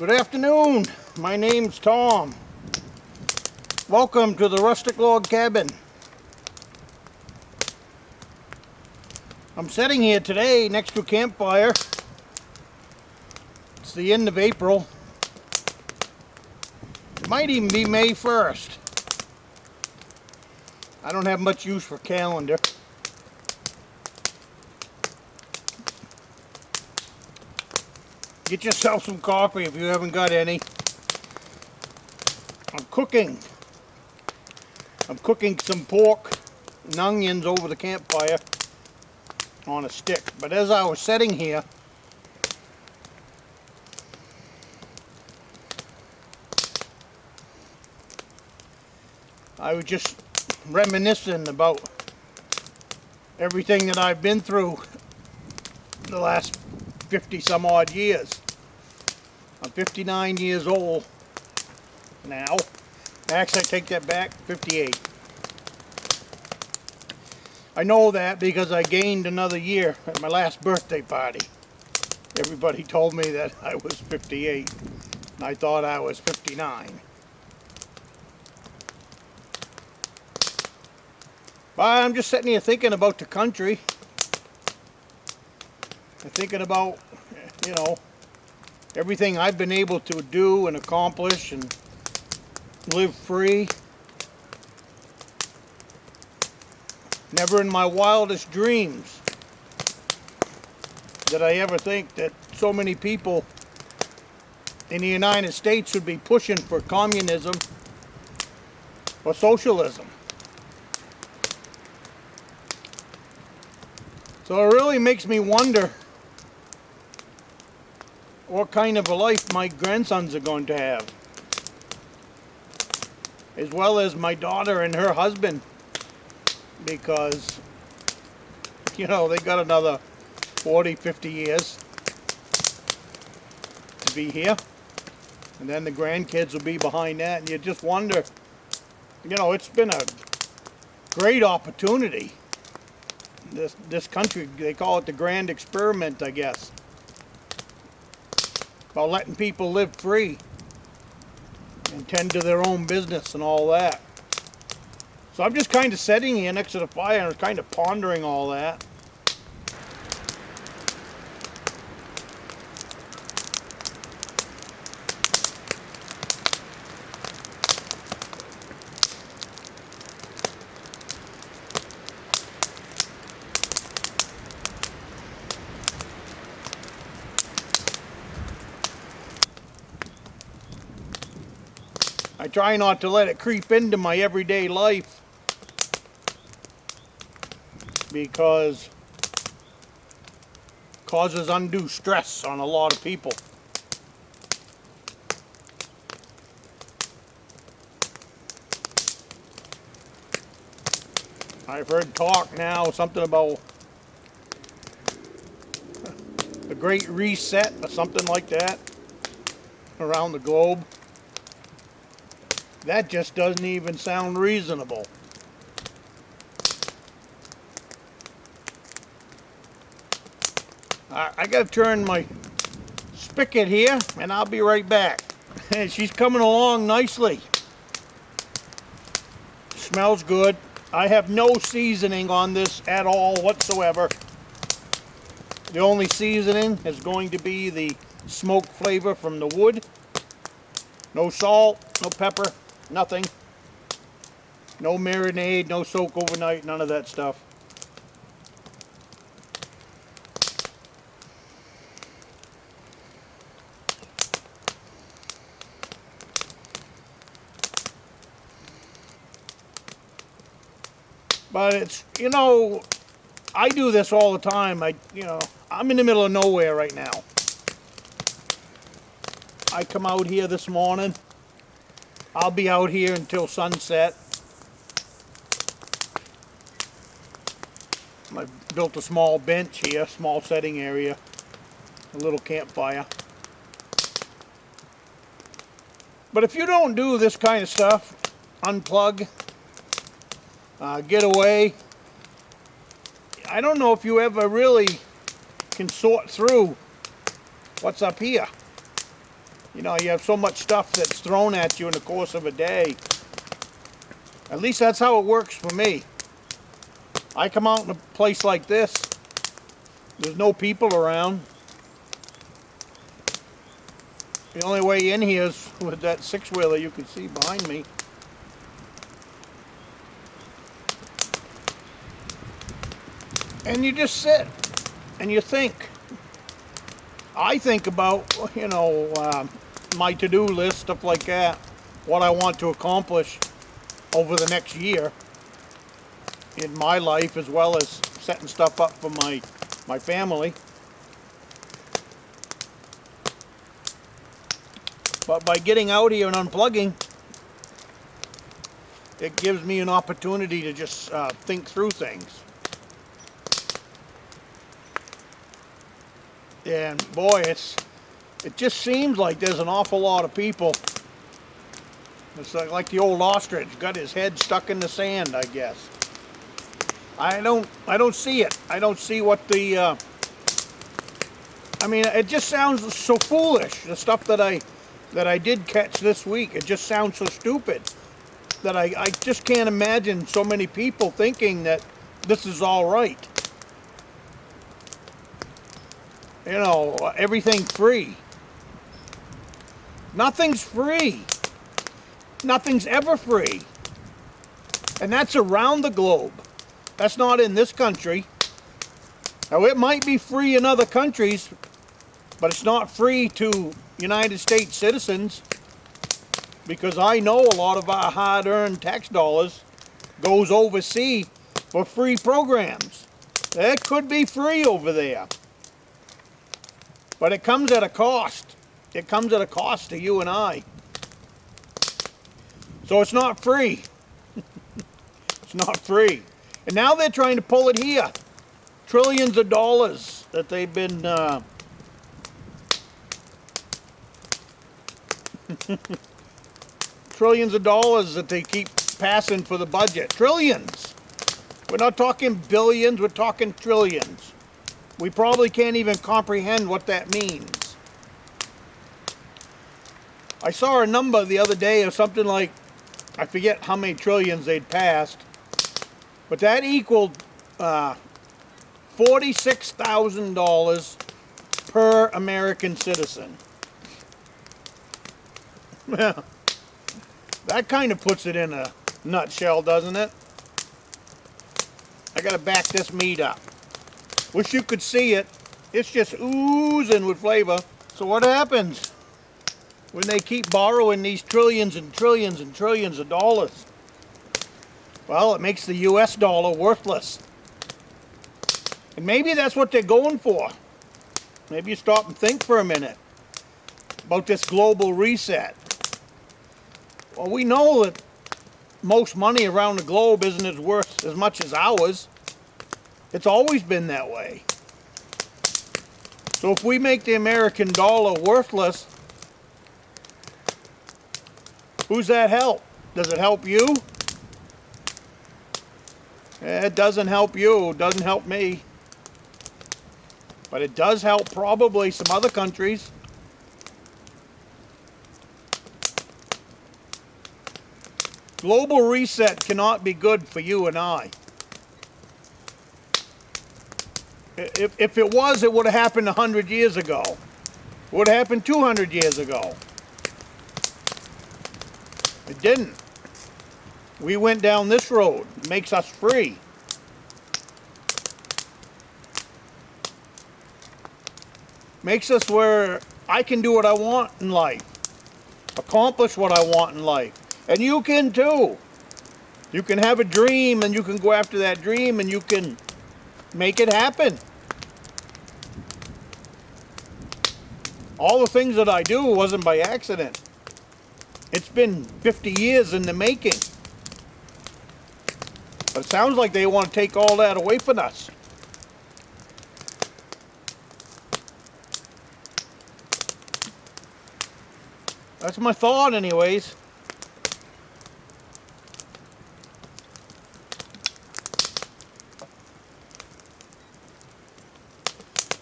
Good afternoon. My name's Tom. Welcome to the Rustic log cabin. I'm sitting here today next to a campfire. It's the end of April. It might even be May 1st. I don't have much use for calendar. Get yourself some coffee if you haven't got any. I'm cooking some pork and onions over the campfire on a stick. But as I was sitting here, I was just reminiscing about everything that I've been through the last 50 some odd years. I'm 59 years old now. Actually, I take that back, 58. I know that because I gained another year at my last birthday party. Everybody told me that I was 58, and I thought I was 59. But I'm just sitting here thinking about the country. I'm thinking about, everything I've been able to do and accomplish and live free. Never in my wildest dreams did I ever think that so many people in the United States would be pushing for communism or socialism. So it really makes me wonder what kind of a life my grandsons are going to have, as well as my daughter and her husband, because they got another 40, 50 years to be here, and then the grandkids will be behind that, and you just wonder, it's been a great opportunity. This country, they call it the grand experiment, I guess, about letting people live free and tend to their own business and all that. So I'm just kind of sitting here next to the fire and kind of pondering all that. I try not to let it creep into my everyday life because it causes undue stress on a lot of people. I've heard talk now, something about the Great Reset or something like that around the globe. That just doesn't even sound reasonable. I gotta turn my spigot here and I'll be right back. And she's coming along nicely. Smells good. I have no seasoning on this at all whatsoever. The only seasoning is going to be the smoke flavor from the wood. No salt, no pepper. Nothing. No marinade, no soak overnight, none of that stuff. But it's, I do this all the time. I'm in the middle of nowhere right now. I come out here this morning. I'll be out here until sunset. I built a small bench here, small setting area, a little campfire. But if you don't do this kind of stuff, unplug, get away, I don't know if you ever really can sort through what's up here. You know, you have so much stuff that's thrown at you in the course of a day. At least that's how it works for me. I come out in a place like this, there's no people around. The only way in here is with that six-wheeler you can see behind me. And you just sit and you think. I think about, you know, my to-do list, stuff like that, what I want to accomplish over the next year in my life, as well as setting stuff up for my family. But by getting out here and unplugging, it gives me an opportunity to just think through things. And boy, it just seems like there's an awful lot of people. It's like the old ostrich, got his head stuck in the sand, I guess. I don't see it. I don't see what the I mean, it just sounds so foolish. The stuff that I did catch this week, it just sounds so stupid that I just can't imagine so many people thinking that this is all right. You know, everything free. Nothing's free. Nothing's ever free. And that's around the globe. That's not in this country. Now, it might be free in other countries, but it's not free to United States citizens, because I know a lot of our hard-earned tax dollars goes overseas for free programs. It could be free over there. But it comes at a cost. It comes at a cost to you and I. So it's not free. It's not free. And now they're trying to pull it here. Trillions of dollars that they've been trillions of dollars that they keep passing for the budget. Trillions. We're not talking billions, we're talking trillions. We probably can't even comprehend what that means. I saw a number the other day of something like, I forget how many trillions they'd passed, but that equaled $46,000 per American citizen. That kind of puts it in a nutshell, doesn't it? I gotta back this meat up. Wish you could see it. It's just oozing with flavor. So what happens when they keep borrowing these trillions and trillions and trillions of dollars? Well, it makes the US dollar worthless. And maybe that's what they're going for. Maybe you stop and think for a minute about this global reset. Well, we know that most money around the globe isn't as worth as much as ours. It's always been that way. So if we make the American dollar worthless, who's that help? Does it help you? It doesn't help you. It doesn't help me. But it does help probably some other countries. Global reset cannot be good for you and I. If it was, it would have happened 100 years ago. It would have happened 200 years ago. It didn't. We went down this road. It makes us free. Makes us where I can do what I want in life. Accomplish what I want in life. And you can too. You can have a dream and you can go after that dream and you can make it happen. All the things that I do wasn't by accident. It's been 50 years in the making. But it sounds like they want to take all that away from us. That's my thought anyways.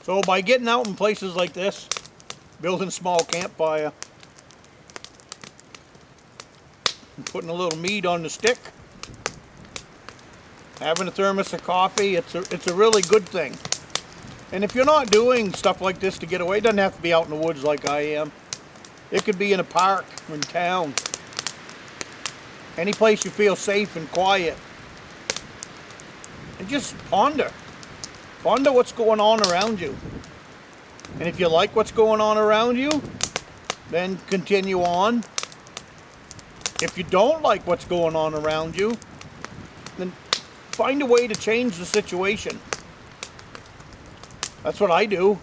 So by getting out in places like this, building a small campfire, putting a little meat on the stick, having a thermos of coffee. It's a really good thing. And if you're not doing stuff like this to get away, it doesn't have to be out in the woods like I am. It could be in a park, in town. Any place you feel safe and quiet. And just ponder. Ponder what's going on around you. And if you like what's going on around you, then continue on. If you don't like what's going on around you, then find a way to change the situation. That's what I do.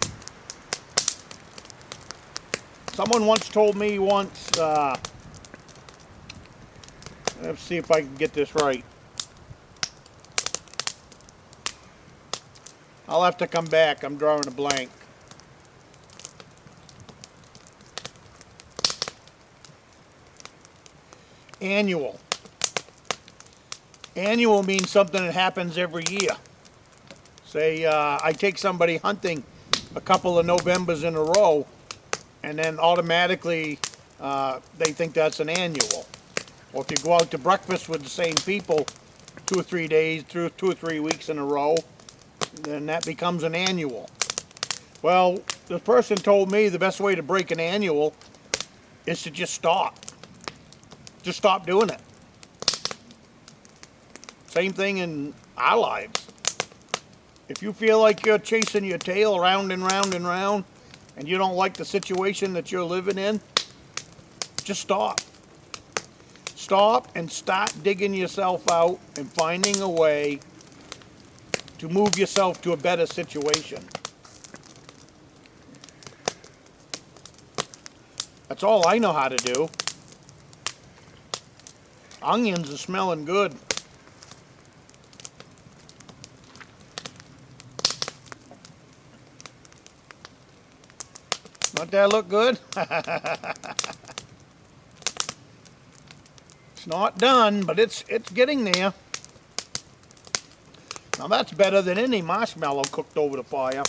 Someone once told me let's see if I can get this right. I'll have to come back. I'm drawing a blank. Annual. Annual means something that happens every year. Say I take somebody hunting a couple of Novembers in a row, and then automatically they think that's an annual. Or if you go out to breakfast with the same people 2 or 3 days, 2 or 3 weeks in a row, then that becomes an annual. Well, the person told me the best way to break an annual is to just stop. Just stop doing it. Same thing in our lives. If you feel like you're chasing your tail round and round and round, and you don't like the situation that you're living in, just stop. Stop and start digging yourself out and finding a way to move yourself to a better situation. That's all I know how to do. Onions are smelling good. Don't that look good? It's not done, but it's getting there. Now that's better than any marshmallow cooked over the fire.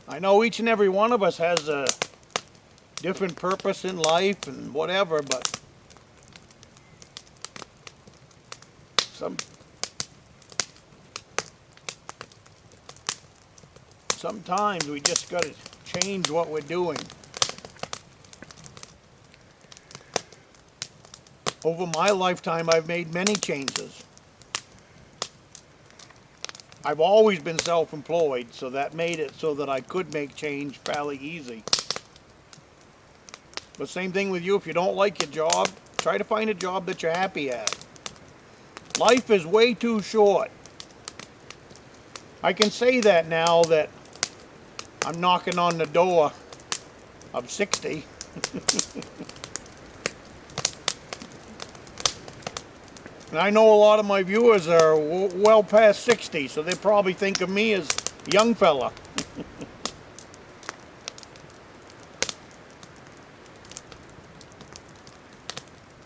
I know each and every one of us has a different purpose in life and whatever, but sometimes we just got to change what we're doing. Over my lifetime, I've made many changes. I've always been self-employed, so that made it so that I could make change fairly easy. But same thing with you. If you don't like your job, try to find a job that you're happy at. Life is way too short. I can say that now that I'm knocking on the door of 60. And I know a lot of my viewers are well past 60, so they probably think of me as a young fella.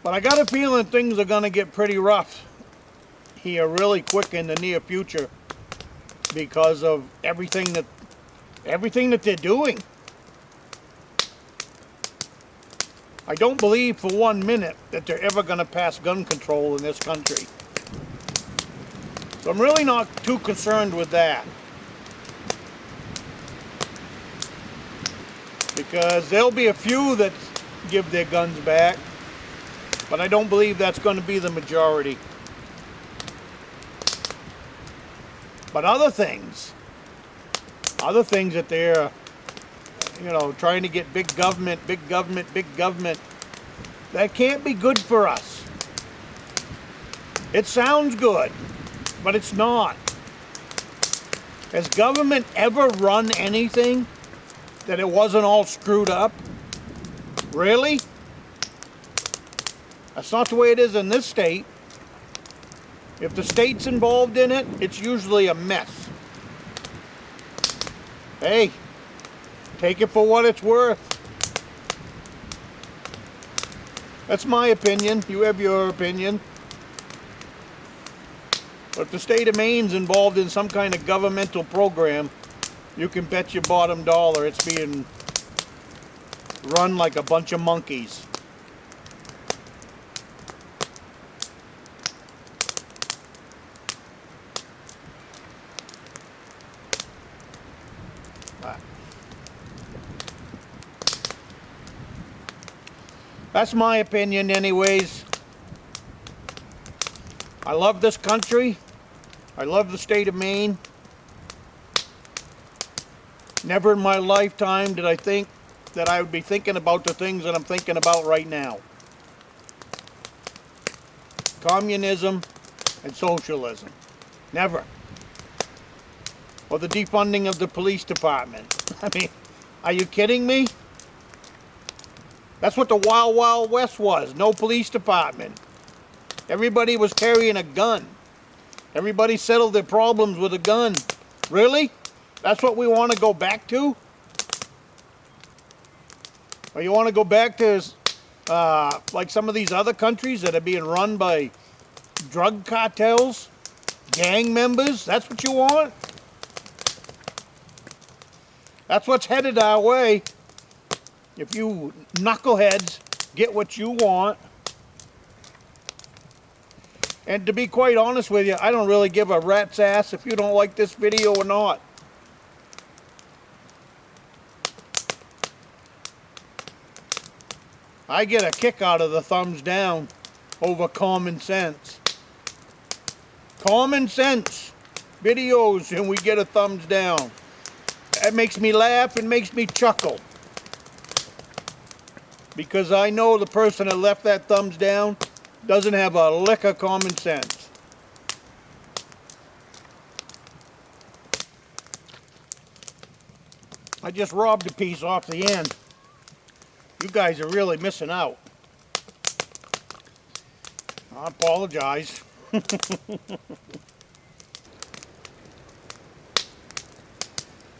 But I got a feeling things are going to get pretty rough here really quick in the near future because of everything that they're doing. I don't believe for 1 minute that they're ever going to pass gun control in this country. So I'm really not too concerned with that. Because there'll be a few that give their guns back, but I don't believe that's going to be the majority. But other things that they're trying to get big government, that can't be good for us. It sounds good, but it's not. Has government ever run anything that it wasn't all screwed up? Really? That's not the way it is in this state. If the state's involved in it, it's usually a mess. Hey, take it for what it's worth. That's my opinion. You have your opinion. But if the state of Maine's involved in some kind of governmental program, you can bet your bottom dollar it's being run like a bunch of monkeys. That's my opinion anyways. I love this country. I love the state of Maine. Never in my lifetime did I think that I would be thinking about the things that I'm thinking about right now. Communism and socialism. Never. Or the defunding of the police department. I mean, are you kidding me? That's what the Wild Wild West was. No police department. Everybody was carrying a gun. Everybody settled their problems with a gun. Really? That's what we want to go back to? Or you want to go back to like some of these other countries that are being run by drug cartels? Gang members? That's what you want? That's what's headed our way. If you knuckleheads get what you want. And to be quite honest with you, I don't really give a rat's ass if you don't like this video or not. I get a kick out of the thumbs down over common sense. Common sense videos and we get a thumbs down. That makes me laugh and makes me chuckle. Because I know the person that left that thumbs down doesn't have a lick of common sense. I just robbed a piece off the end. You guys are really missing out. I apologize.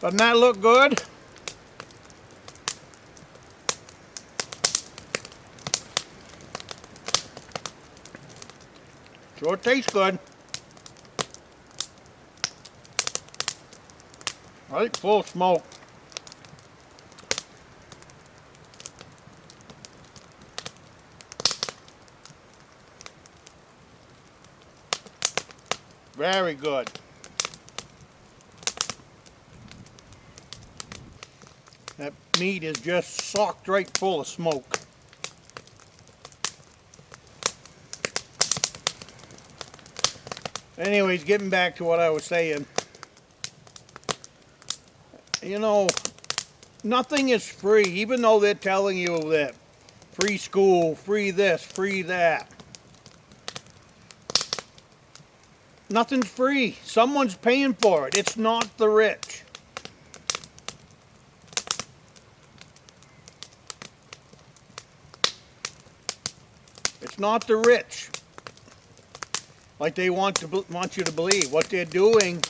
Doesn't that look good? Sure tastes good. Right, full of smoke. Very good. That meat is just socked right full of smoke. Anyways, getting back to what I was saying. You know, nothing is free, even though they're telling you that free school, free this, free that. Nothing's free. Someone's paying for it. It's not the rich. It's not the rich. Like they want you to believe. What they're doing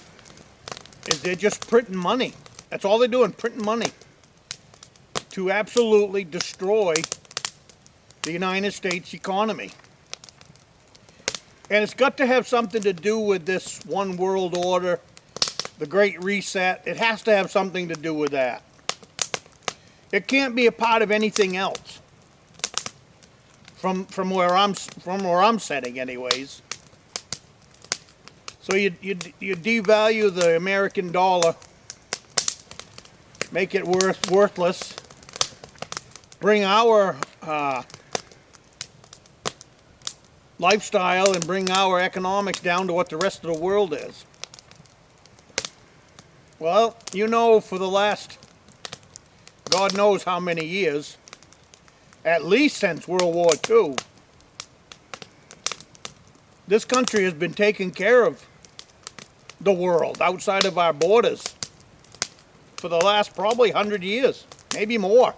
is they're just printing money. That's all they're doing, printing money. To absolutely destroy the United States economy. And it's got to have something to do with this one world order, the Great Reset. It has to have something to do with that. It can't be a part of anything else. From where I'm sitting, anyways. So you devalue the American dollar, make it worthless, bring our lifestyle and bring our economics down to what the rest of the world is. Well, you know, for the last God knows how many years, at least since World War II, this country has been taking care of the world outside of our borders for the last probably 100 years, maybe more.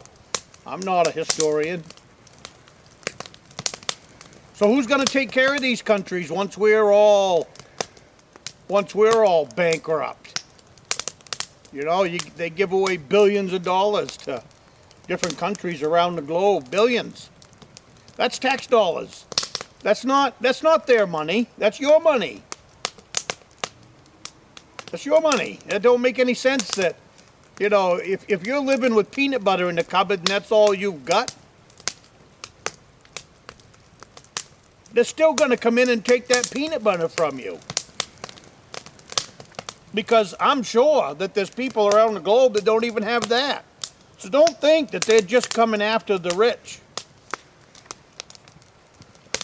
I'm not a historian. So who's going to take care of these countries once we're all bankrupt? You know, they give away billions of dollars to different countries around the globe, billions. That's tax dollars. That's not their money. That's your money. That's your money. It don't make any sense that, you know, if you're living with peanut butter in the cupboard and that's all you've got, they're still going to come in and take that peanut butter from you. Because I'm sure that there's people around the globe that don't even have that. So don't think that they're just coming after the rich.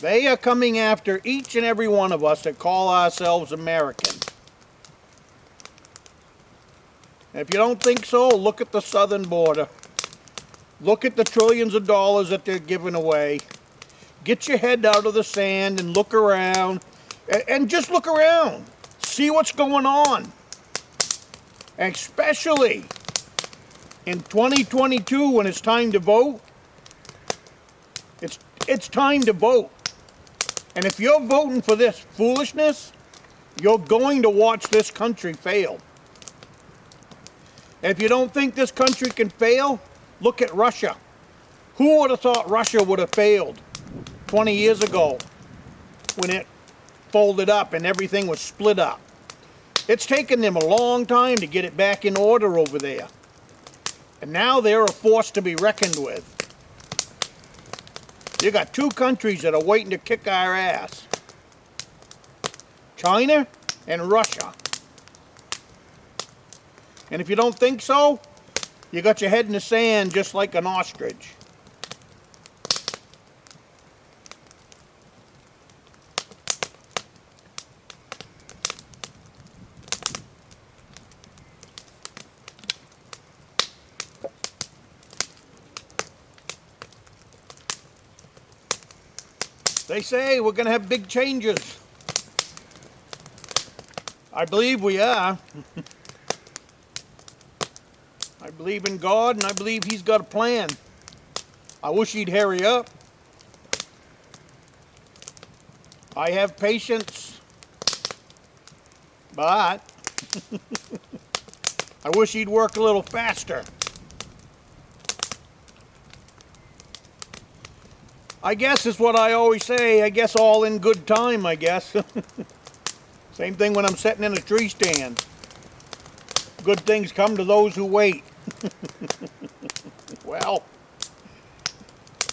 They are coming after each and every one of us that call ourselves American. If you don't think so, look at the southern border. Look at the trillions of dollars that they're giving away. Get your head out of the sand and look around. And just look around. See what's going on. Especially in 2022 when it's time to vote. It's time to vote. And if you're voting for this foolishness, you're going to watch this country fail. And if you don't think this country can fail, look at Russia. Who would have thought Russia would have failed 20 years ago when it folded up and everything was split up? It's taken them a long time to get it back in order over there. And now they're a force to be reckoned with. You got two countries that are waiting to kick our ass. China and Russia. And if you don't think so, you got your head in the sand just like an ostrich. They say we're going to have big changes. I believe we are. I believe in God, and I believe He's got a plan. I wish He'd hurry up. I have patience, but I wish He'd work a little faster. I guess is what I always say. I guess all in good time, I guess. Same thing when I'm sitting in a tree stand. Good things come to those who wait. Well,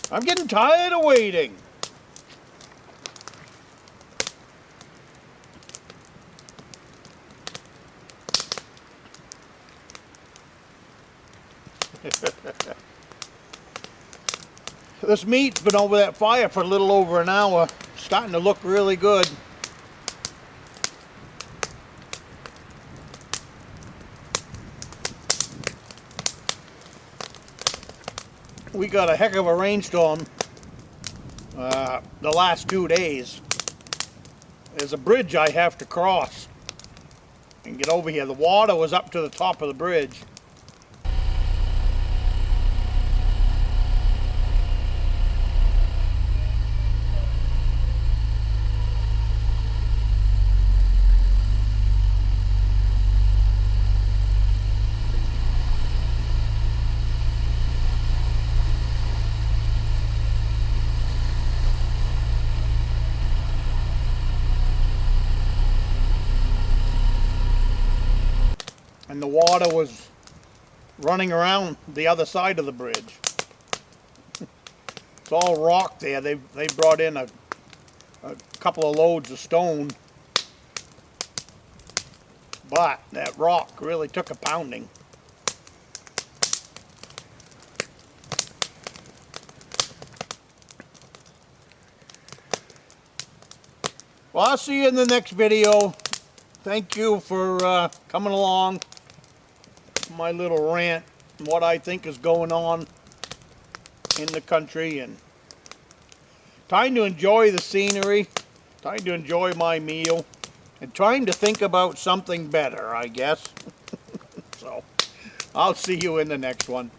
I'm getting tired of waiting. This meat's been over that fire for a little over an hour. Starting to look really good. We got a heck of a rainstorm the last 2 days. There's a bridge I have to cross and get over here. The water was up to the top of the bridge. And the water was running around the other side of the bridge. It's all rock there. They brought in a couple of loads of stone. But that rock really took a pounding. Well, I'll see you in the next video. Thank you for coming along. My little rant and what I think is going on in the country, and trying to enjoy the scenery, trying to enjoy my meal, and trying to think about something better, I guess. So, I'll see you in the next one.